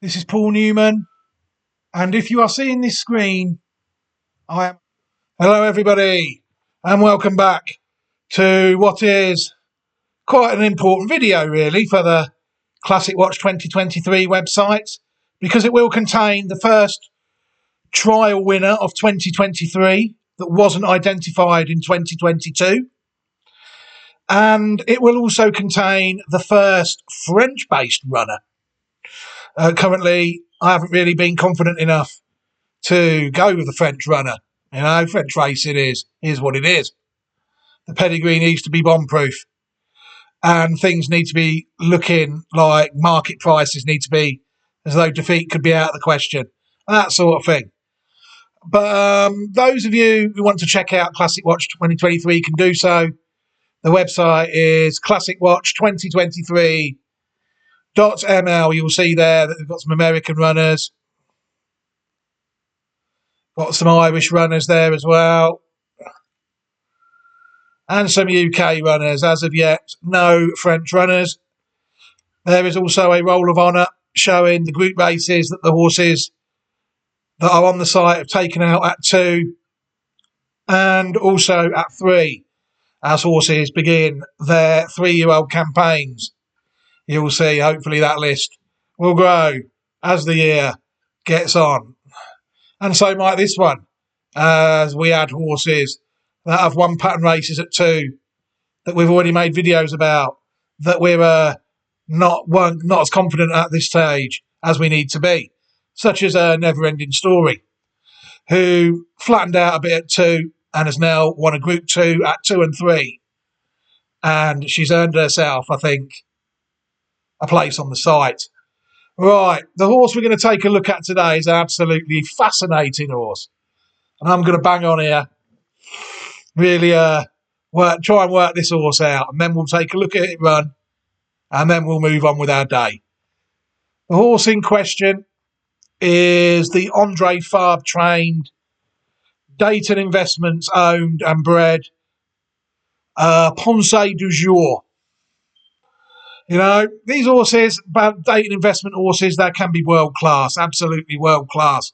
This is Paul Newman, and if you are seeing this screen, I am. Hello, everybody, and welcome back to what is quite an important video, really, for the Classic Watch 2023 website, because it will contain the first trial winner of 2023 that wasn't identified in 2022, and it will also contain the first French-based runner. Currently, I haven't really been confident enough to go with the French runner. You know, French racing is what it is. The pedigree needs to be bomb-proof, and things need to be looking like market prices need to be as though defeat could be out of the question, that sort of thing. But those of you who want to check out Classic Watch 2023 can do so. The website is classicwatch2023.ml. You'll see there that we've got some American runners, got some Irish runners there as well, and some UK runners. As of yet, no French runners. There is also a roll of honour showing the group races that the horses that are on the site have taken out at 2 and also at 3 as horses begin their 3-year-old campaigns. You'll see, hopefully, that list will grow as the year gets on. And so might this one, as we add horses that have won pattern races at 2 that we've already made videos about, that we're not as confident at this stage as we need to be, such as a Never Ending Story, who flattened out a bit at 2 and has now won a Group 2 at 2 and 3. And she's earned herself, I think, a place on the site. Right, the horse we're going to take a look at today is an absolutely fascinating horse. And I'm going to bang on here, really try and work this horse out, and then we'll take a look at it run, and then we'll move on with our day. The horse in question is the Andre Fabre trained, Dayton Investments owned and bred Pensee Du Jour. You know, these horses, Dayton Investment horses, they can be world class, absolutely world class.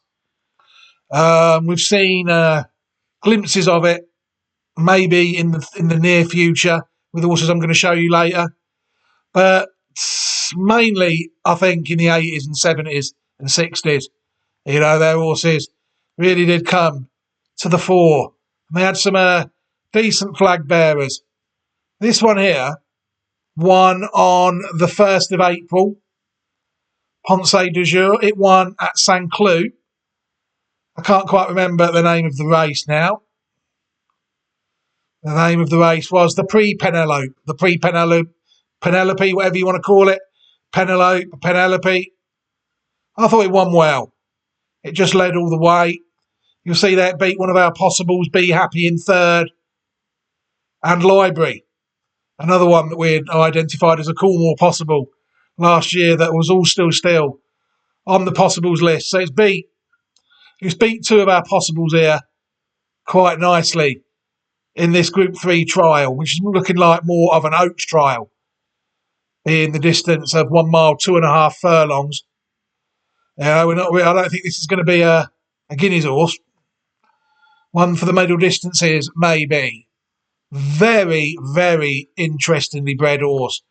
We've seen glimpses of it, maybe in the near future with horses I'm going to show you later, but mainly I think in the 80s and 70s and 60s, you know, their horses really did come to the fore. And they had some decent flag bearers. This one here won on the 1st of April, Pensee Du Jour. It won at St. Cloud. I can't quite remember the name of the race now. The name of the race was the Penelope, whatever you want to call it. Penelope. I thought it won well. It just led all the way. You'll see that it beat one of our possibles, Be Happy, in 3rd. And Library, another one that we had identified as a Coolmore possible last year that was all still on the possibles list. So it's beat 2 of our possibles here quite nicely in this Group 3 trial, which is looking like more of an Oaks trial, being the distance of 1 mile, 2.5 furlongs. I don't think this is going to be a Guineas horse. One for the middle distances, maybe. Very, very interestingly bred horse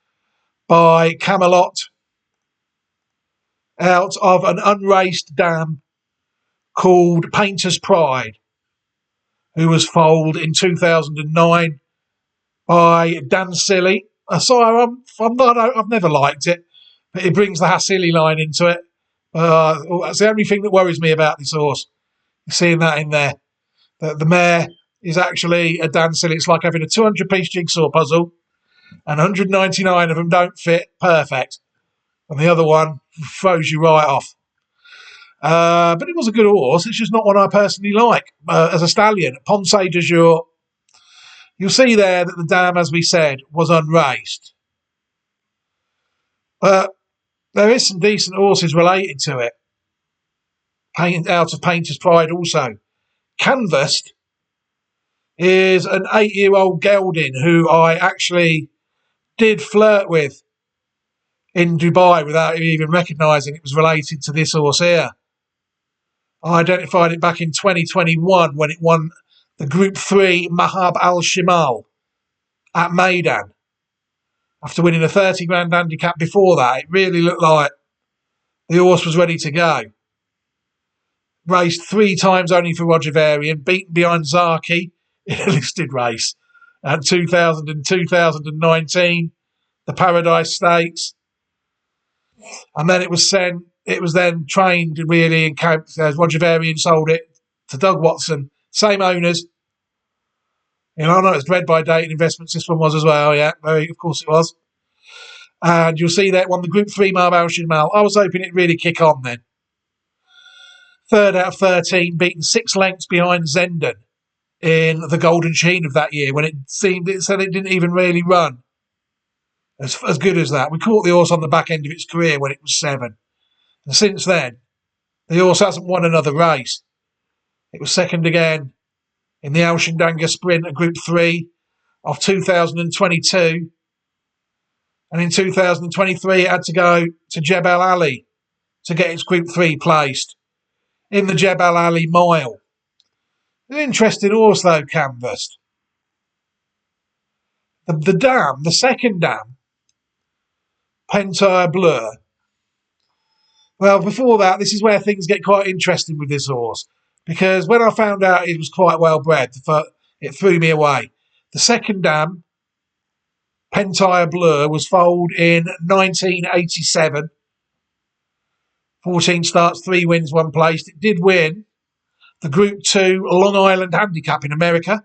by Camelot out of an unraced dam called Painter's Pride, who was foaled in 2009 by Dan Silly. Sorry, I've never liked it, but it brings the Hassili line into it. That's the only thing that worries me about this horse. You're seeing that in there. The mare is actually a Dan Silly. It's like having a 200-piece jigsaw puzzle, and 199 of them don't fit perfect. And the other one throws you right off. But it was a good horse. It's just not one I personally like as a stallion. Pensee Du Jour. You'll see there that the dam, as we said, was unraced. But there is some decent horses related to it. Out of Painter's Pride also. Canvassed is an 8-year-old gelding who I actually did flirt with in Dubai without even recognising it was related to this horse here. I identified it back in 2021 when it won the Group 3 Mahab Al Shimal at Maidan. After winning a 30 grand handicap before that, it really looked like the horse was ready to go. Raced 3 times only for Roger Varian, beaten behind Zaki in a listed race at 2000 and 2019, the Paradise Stakes. And then it was then trained really in as Roger Varian sold it to Doug Watson, same owners. You know, I know it's bred by Dayton Investments, this one was as well, yeah, of course it was. And you'll see that won the Group 3 Marbal Shimal. I was hoping it'd really kick on then. 3rd out of 13, beaten 6 lengths behind Zenden in the Golden Sheen of that year when it said it didn't even really run as good as that. We caught the horse on the back end of its career when it was 7. And since then, the horse hasn't won another race. It was second again in the Al Shindanga Sprint at Group 3 of 2022. And in 2023, it had to go to Jebel Ali to get its Group 3 placed in the Jebel Ali Mile. An interesting horse, though, canvassed. The second dam, Pentire Bleu. Well, before that, this is where things get quite interesting with this horse. Because when I found out it was quite well bred, it threw me away. The second dam, Pentire Bleu, was foaled in 1987. 14 starts, 3 wins, 1 placed. It did win the Group 2 Long Island Handicap in America,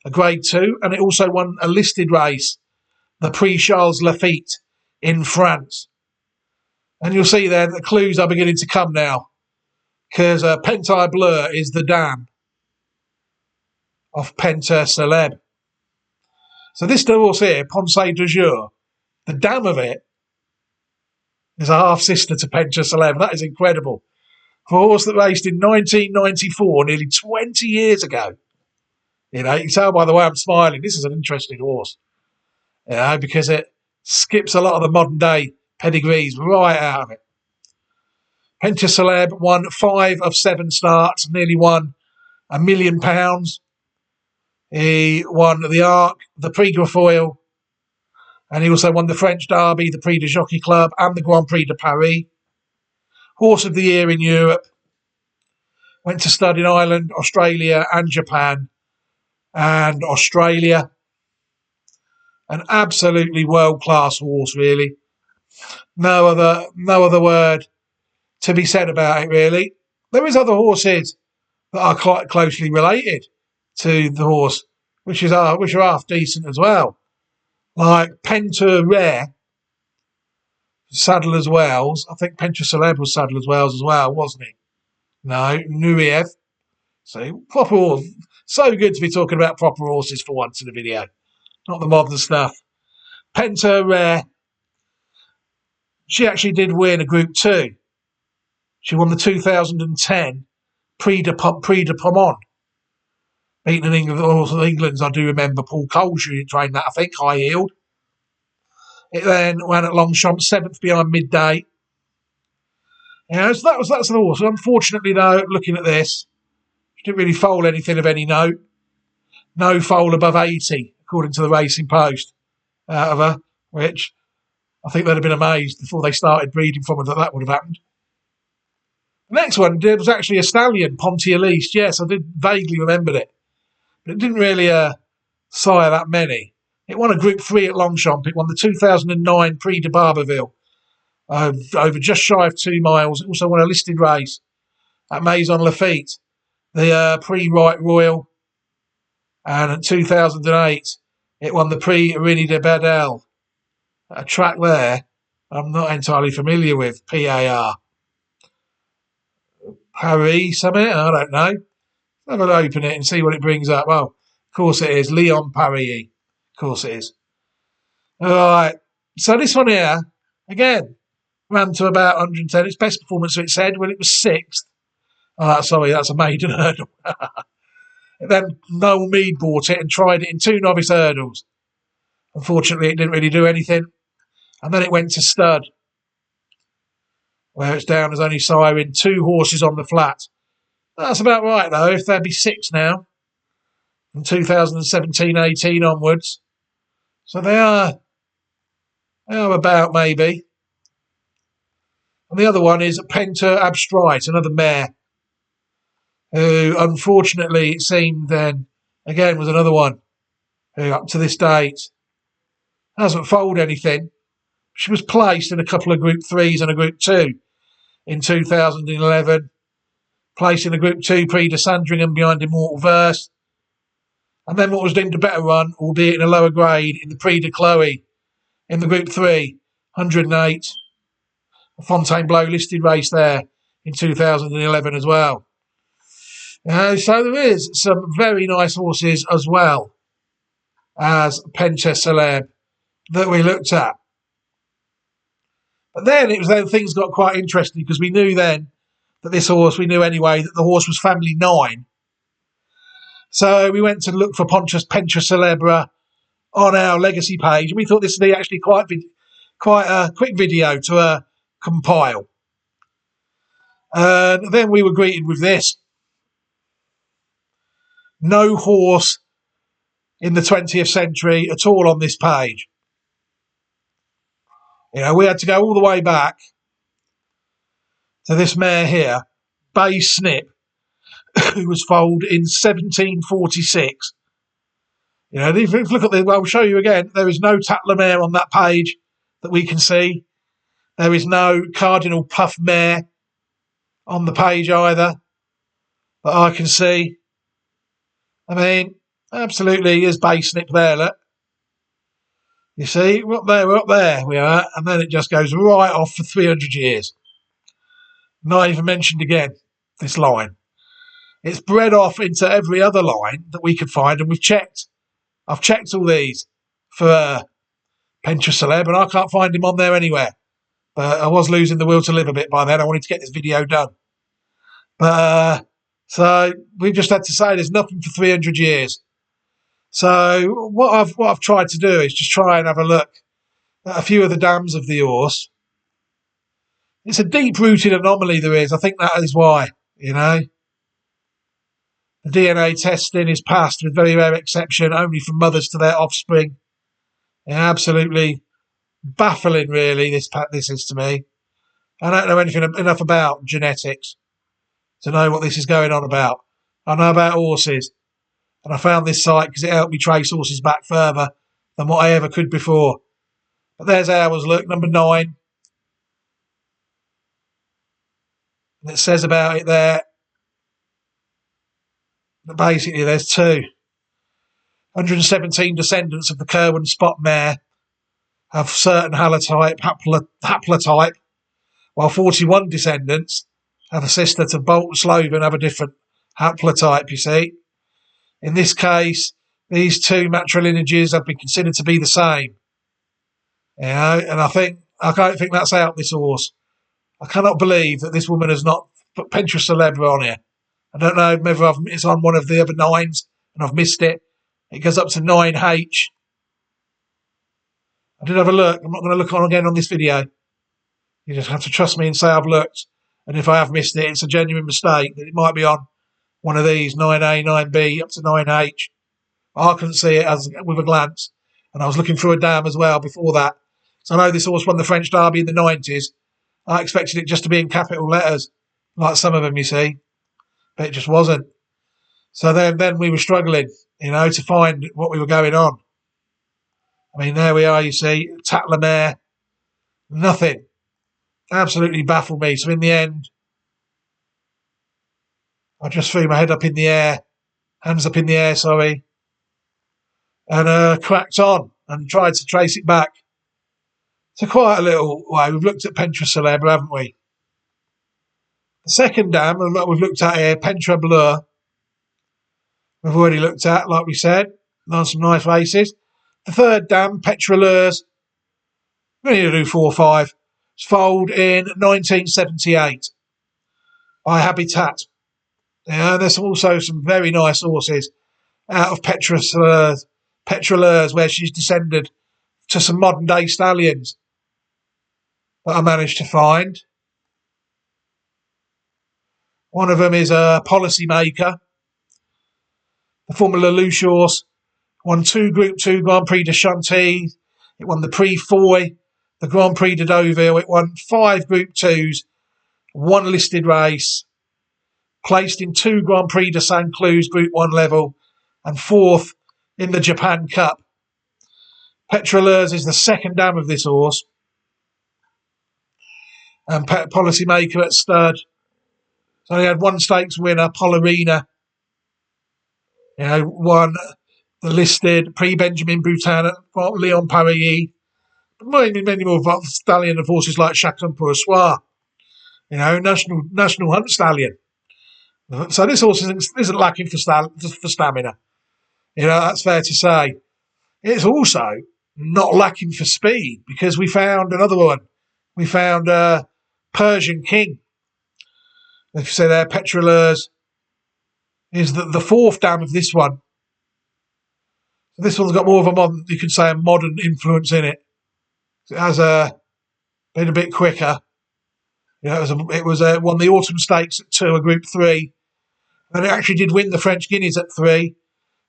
a Grade 2, and it also won a listed race, the Prix Charles Lafite in France. And you'll see there that the clues are beginning to come now, because Pentire Bleu is the dam of Penta Celeb. So this horse here, Pensee Du Jour, the dam of it is a half-sister to Penta Celeb. That is incredible. For a horse that raced in 1994, nearly 20 years ago. You know, you can tell by the way I'm smiling, this is an interesting horse. You know, because it skips a lot of the modern day pedigrees right out of it. Penta Celeb won 5 of 7 starts, nearly won £1 million. He won the Arc, the Prix Graffoil, and he also won the French Derby, the Prix de Jockey Club, and the Grand Prix de Paris. Horse of the Year in Europe. Went to stud in Ireland, Australia, and Japan, and Australia. An absolutely world-class horse, really. No other word to be said about it, really. There is other horses that are quite closely related to the horse, which are half decent as well. Like Penta Rare, Sadler's Wells. I think Penta Celeb was Sadler's Wells as well, wasn't he? No, Nureyev. See, proper horse. So good to be talking about proper horses for once in a video. Not the modern stuff. Penta Rare. She actually did win a Group 2. She won the 2010 Prix de Pomont. Beaten in England's, I do remember Paul Cole trained that, I think, high yield. It then went at Longchamp, 7th behind Midday. Yeah, so that's the horse. Unfortunately, though, looking at this, she didn't really foal anything of any note. No foal above 80, according to the Racing Post, out of her, which I think they'd have been amazed before they started breeding from her that would have happened. The next one was actually a stallion, Ponty Elise. Yes, I did vaguely remember it. But it didn't really sire that many. It won a Group 3 at Longchamp. It won the 2009 Prix de Barberville over just shy of 2 miles. It also won a listed race at Maison Lafitte, the Prix Right Royal. And in 2008, it won the Prix Irini de Badel, a track there I'm not entirely familiar with, PAR. Paris, something? I don't know. Have a open it and see what it brings up. Well, of course it is. Leon Paris. Of course it is. All right. So this one here, again, ran to about 110. Its best performance, it said, when it was 6th. Oh, sorry, that's a maiden hurdle. Then Noel Mead bought it and tried it in 2 novice hurdles. Unfortunately, it didn't really do anything. And then it went to stud, where it's down as only siring 2 horses on the flat. That's about right, though, if there'd be 6 now, from 2017-18 onwards. So they are about, maybe. And the other one is Pensee Du Jour, another mare, who, unfortunately, it seemed then, again, was another one who, up to this date, hasn't foaled anything. She was placed in a couple of Group 3s and a Group 2 in 2011, placed in a Group 2 Prix de Sandringham behind Immortal Verse, and then what was deemed a better run, albeit in a lower grade, in the Prix de Chloe in the Group 3, 108, a Fontainebleau listed race there in 2011 as well. So there is some very nice horses as well as Pensee Celeb that we looked at. But then things got quite interesting, because we knew then that this horse, we knew anyway that the horse was Family 9. So we went to look for Pensee Celebre on our legacy page, and we thought this would be actually quite a quick video to compile. And then we were greeted with this. No horse in the 20th century at all on this page. You know, we had to go all the way back to this mare here, Bay Snip, who was foaled in 1746. You know, if you look at the, well, I'll show you again, there is no Tatler mare on that page that we can see. There is no Cardinal Puff mare on the page either that I can see. I mean, absolutely is Bay Snip there, look. You see, we're up there, we are, and then it just goes right off for 300 years. Not even mentioned again, this line. It's bred off into every other line that we could find, and we've checked. I've checked all these for Pensee Celeb, and I can't find him on there anywhere. But I was losing the will to live a bit by then. I wanted to get this video done. But so we've just had to say there's nothing for 300 years. So what I've tried to do is just try and have a look at a few of the dams of the horse. It's a deep-rooted anomaly there is. I think that is why, you know. The DNA testing is passed with very rare exception, only from mothers to their offspring. Yeah, absolutely baffling, really, this is to me. I don't know anything enough about genetics to know what this is going on about. I know about horses, and I found this site because it helped me trace horses back further than what I ever could before. But there's ours, look, number 9. And it says about it there that basically there's 117 descendants of the Kerwin Spot mare have certain haplotype, while 41 descendants have a sister to Bolt Sloven have a different haplotype, you see. In this case, these 2 matrilineages have been considered to be the same. You know, and I don't think that's out, this horse. I cannot believe that this woman has not put Pensee Celebre on here. I don't know whether it's on one of the other 9s and I've missed it. It goes up to 9H. I did have a look. I'm not going to look on again on this video. You just have to trust me and say I've looked. And if I have missed it, it's a genuine mistake. That it might be on one of these, 9A, 9B, up to 9H. I couldn't see it with a glance. And I was looking through a dam as well before that. So I know this horse won the French Derby in the 90s. I expected it just to be in capital letters, like some of them, you see. But it just wasn't. So then we were struggling, you know, to find what we were going on. I mean, there we are, you see, Tatler mare, nothing. Absolutely baffled me. So in the end, I just threw my head up in the air, hands up in the air, sorry, and cracked on and tried to trace it back to quite a little way. We've looked at Pensee Celebre, haven't we? The second dam we've looked at here, Pensee Bleu, we've already looked at, like we said, done some nice races. The third dam, Petroleurs, we need to do 4 or 5. It's foaled in 1978 by Habitat. Yeah, there's also some very nice horses out of Petroleurs, where she's descended to some modern day stallions. that I managed to find. One of them is a Policymaker. The Formula Lelouch horse won 2 Group 2 Grand Prix de Chantilly. It won the Prix Foy, the Grand Prix de Deauville. It won 5 Group 2s, 1 listed race, placed in 2 Grand Prix de Saint Cloud Group 1 level, and 4th in the Japan Cup. Petroleurs is the second dam of this horse. And Policymaker at stud. So he had 1 stakes winner, Polarina. Won the listed Prix-Benjamin Boutin at Leon Paris. Many more stallion of horses like Chacun pour Soi. National hunt stallion. So this horse isn't lacking for stamina. That's fair to say. It's also not lacking for speed because we found another one. We found Persian King. If you say there, Petroleurs is the 4th dam of this one. So this one's got more of a modern influence in it. It has been a bit quicker. It won the Autumn Stakes at 2, a Group 3. And it actually did win the French Guineas at 3.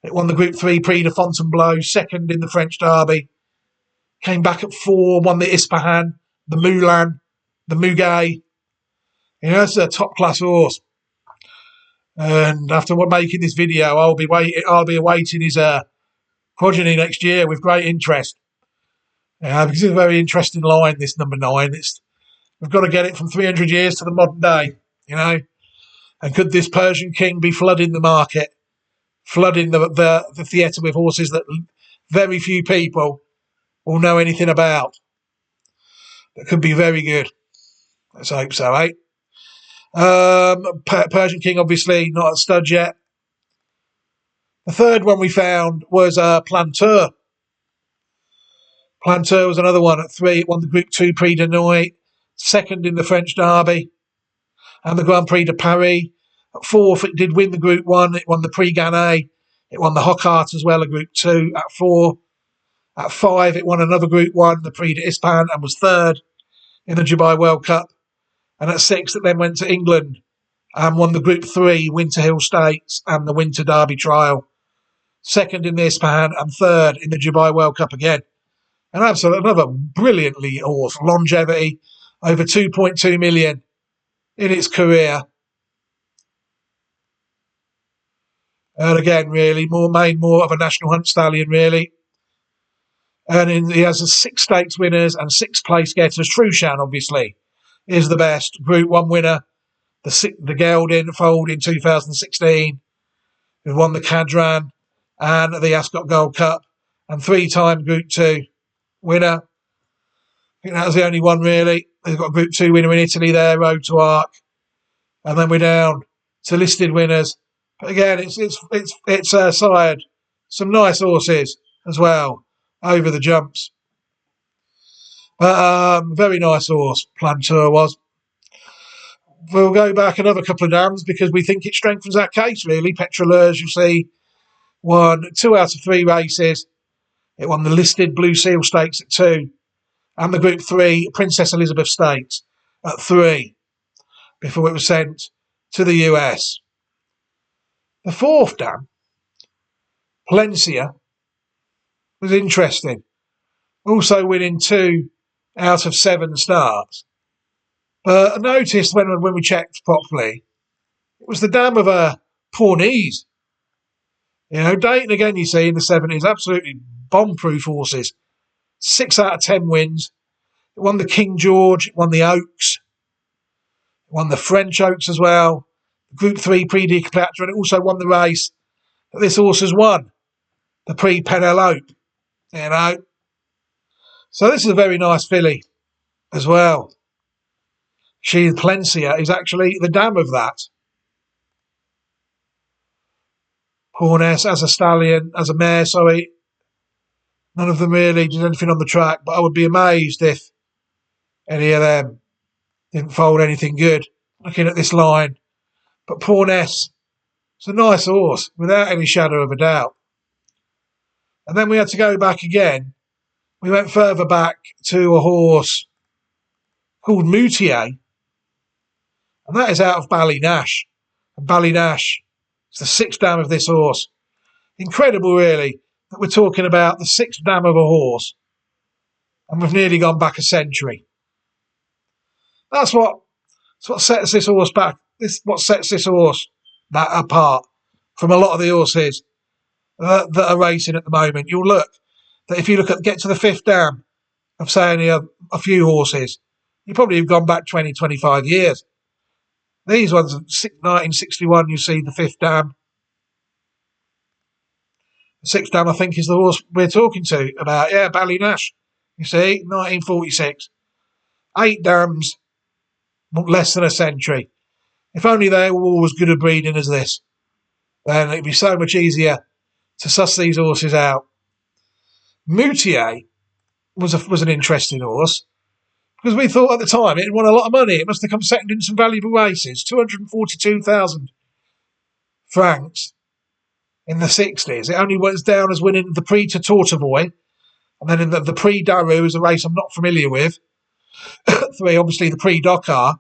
It won the Group 3 Prix de Fontainebleau, 2nd in the French Derby. Came back at 4, won the Ispahan, the Moulin, the Muguet. It's a top-class horse. And after making this video, I'll be awaiting his progeny next year with great interest. Because it's a very interesting line, this number 9. We've got to get it from 300 years to the modern day, And could this Persian King be flooding the market, flooding the theatre with horses that very few people will know anything about? That could be very good. Let's hope so, eh? Persian King, obviously, not at stud yet. The third one we found was Planteur. Planteur was another one at 3. It won the Group 2 Prix de Nuit, 2nd in the French Derby, and the Grand Prix de Paris. At 4th, it did win the Group 1. It won the Prix Gannet. It won the Hockart as well, a Group 2 at 4. At 5, it won another Group 1, the Prix d'Espagne, and was 3rd in the Dubai World Cup. And at 6, it then went to England and won the Group 3 Winter Hill Stakes and the Winter Derby Trial. 2nd in the Ispahan and 3rd in the Dubai World Cup again. And another brilliantly horse, longevity, over 2.2 million in its career. And again, really, more of a national hunt stallion, really. And he has 6 stakes winners and 6 place getters. Trushan, obviously, is the best. Group 1 winner, the Gelding foaled in 2016, who won the Cadran and the Ascot Gold Cup, and 3-time Group 2 winner. I think that was the only one, really. They've got a Group 2 winner in Italy there, Road to Arc. And then we're down to listed winners. But again, it's sired some nice horses as well over the jumps. But very nice horse, Planteur was. We'll go back another couple of dams because we think it strengthens our case, really. Petroleurs, you see, won 2 out of 3 races. It won the listed Blue Seal Stakes at 2 and the Group 3 Princess Elizabeth Stakes at 3 before it was sent to the US. The 4th dam, Plencia, was interesting. Also winning 2 out of 7 starts. But I noticed when we checked properly, it was the dam of Pawnees. Dayton again, you see, in the 70s, absolutely bomb-proof horses. 6 out of 10 wins. It won the King George, it won the Oaks, it won the French Oaks as well, Group 3 Prix de Cleopatra, and it also won the race that this horse has won, the Prix Penelope. So this is a very nice filly as well. Plencia is actually the dam of that. Horness as a stallion, as a mare, sorry. None of them really did anything on the track, but I would be amazed if any of them didn't fold anything good, looking at this line. But Porness, it's a nice horse, without any shadow of a doubt. And then we had to go back again. We went further back to a horse called Moutier, and that is out of Ballynash. And Ballynash is the 6th dam of this horse. Incredible, really, that we're talking about the 6th dam of a horse, and we've nearly gone back a century. That's what sets this horse back. What sets this horse apart from a lot of the horses that are racing at the moment. You'll look that if you get to the 5th dam of, say, only a few horses, you probably have gone back 20, 25 years. These ones, 1961, you see the 5th dam. The 6th dam, I think, is the horse we're talking to about. Yeah, Ballynash. You see, 1946. 8 dams, less than a century. If only they were all as good a breeding as this, then it'd be so much easier to suss these horses out. Moutier was an interesting horse because we thought at the time it had won a lot of money. It must have come second in some valuable races, 242,000 francs in the 60s. It only went down as winning the Prix to Tortevoy, and then in the Prix Daru is a race I'm not familiar with. 3, obviously the Prix Dakar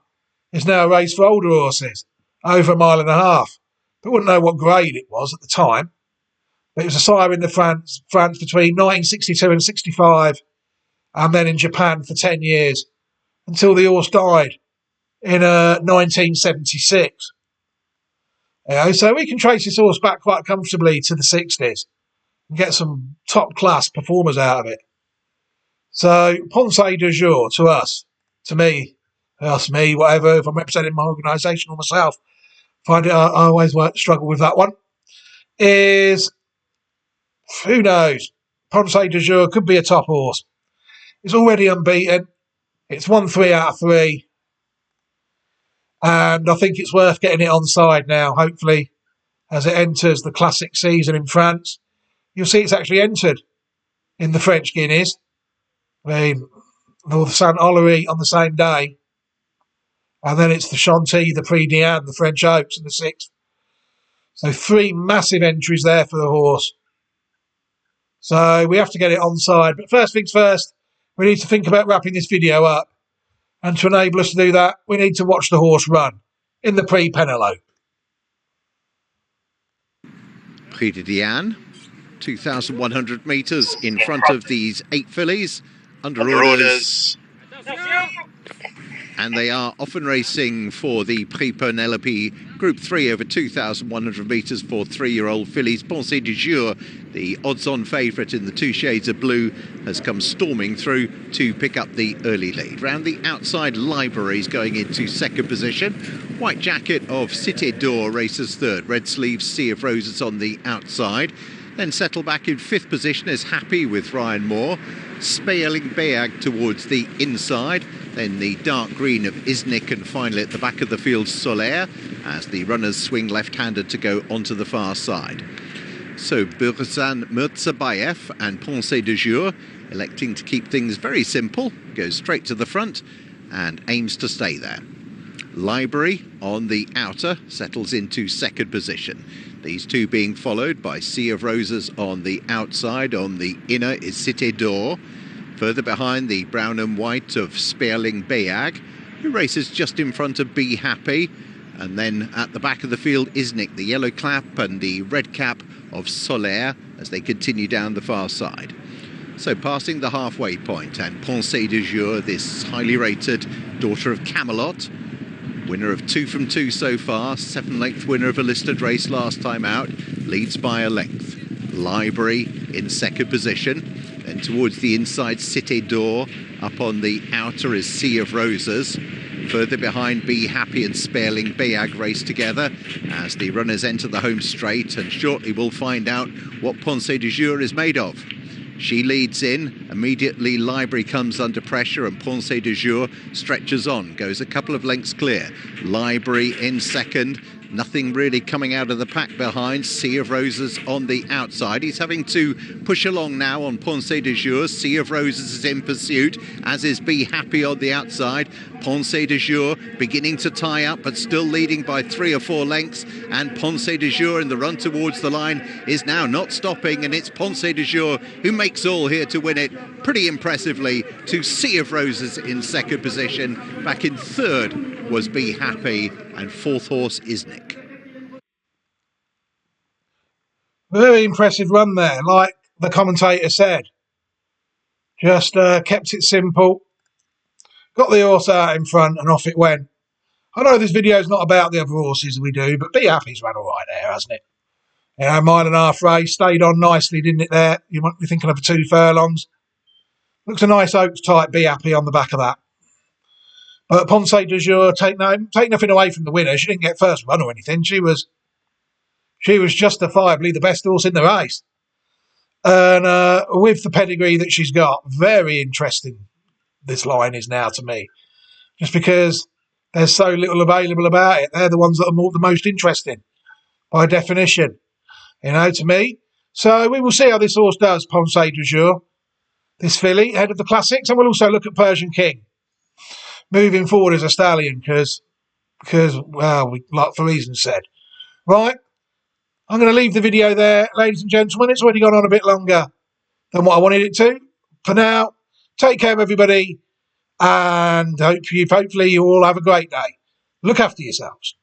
is now a race for older horses, over 1.5 miles. But wouldn't know what grade it was at the time. But it was a sire in France between 1962 and 65, and then in Japan for 10 years, until the horse died in 1976. So we can trace this horse back quite comfortably to the 60s and get some top-class performers out of it. So Pensee Du Jour, to me, whatever, if I'm representing my organisation or myself, I always struggle with that one, is, who knows, Pensee Du Jour could be a top horse. It's already unbeaten. It's won 3 out of 3. And I think it's worth getting it on side now, hopefully, as it enters the classic season in France. You'll see it's actually entered in the French Guineas. I mean, the Saint Ollery on the same day. And then it's the Chantilly, the Prix Diane, the French Oaks in the 6th. So 3 massive entries there for the horse. So we have to get it on side. But first things first, we need to think about wrapping this video up. And to enable us to do that, we need to watch the horse run in the Prix Penelope. Prix de Diane, 2,100 metres in front of these 8 fillies, under orders. And they are often racing for the Prix Penelope Group 3 over 2,100 metres for 3-year-old fillies. Pensee Du Jour, the odds-on favourite in the 2 shades of blue, has come storming through to pick up the early lead. Round the outside, Libraries going into 2nd position. White jacket of Cité d'Or races 3rd. Red sleeves, Sea of Roses on the outside. Then settle back in 5th position is Happy with Ryan Moore. Speerling Beag towards the inside. Then the dark green of Iznik, and finally at the back of the field, Solaire, as the runners swing left-handed to go onto the far side. So Burzan Murtzabayev and Pensee Du Jour electing to keep things very simple, goes straight to the front and aims to stay there. Library on the outer settles into 2nd position. These 2 being followed by Sea of Roses on the outside. On the inner is Cité d'Or. Further behind, the brown and white of Speerling Beag, who races just in front of Be Happy. And then at the back of the field, Iznik, the yellow cap and the red cap of Solaire, as they continue down the far side. So passing the halfway point, and Pensee Du Jour, this highly rated daughter of Camelot, winner of 2 from 2 so far, 7-length winner of a listed race last time out, leads by a length. Library in 2nd position. Then towards the inside, Cité d'Or. Up on the outer is Sea of Roses. Further behind, Be Happy and Speerling Beag race together as the runners enter the home straight, and shortly we'll find out what Pensee Du Jour is made of. She leads in, immediately Library comes under pressure, and Pensee Du Jour stretches on, goes a couple of lengths clear. Library in 2nd, Nothing really coming out of the pack behind. Sea of Roses on the outside. He's having to push along now on Pensee Du Jour. Sea of Roses is in pursuit, as is Be Happy on the outside. Pensee Du Jour beginning to tie up, but still leading by 3 or 4 lengths. And Pensee Du Jour in the run towards the line is now not stopping, and it's Pensee Du Jour who makes all here to win it pretty impressively, to Sea of Roses in second position. Back in third was Be Happy, and fourth horse is Nick. Very impressive run there, like the commentator said. Just kept it simple, got the horse out in front, and off it went. I know this video is not about the other horses we do, but Be Happy's run all right there, hasn't it? You know, mile and a half race, stayed on nicely, didn't it there? You might be thinking of 2 furlongs. Looks a nice Oaks type Be Happy on the back of that. But Pensee Du Jour, take nothing away from the winner. She didn't get first run or anything. She was justifiably the best horse in the race. And with the pedigree that she's got, very interesting this line is now to me. Just because there's so little available about it. They're the ones that are the most interesting, by definition, you know, to me. So we will see how this horse does, Pensee Du Jour, this filly, ahead of the classics. And we'll also look at Persian King moving forward as a stallion, because well, like for reasons said. Right, I'm going to leave the video there, ladies and gentlemen. It's already gone on a bit longer than what I wanted it to. For now, take care, everybody, and hopefully you all have a great day. Look after yourselves.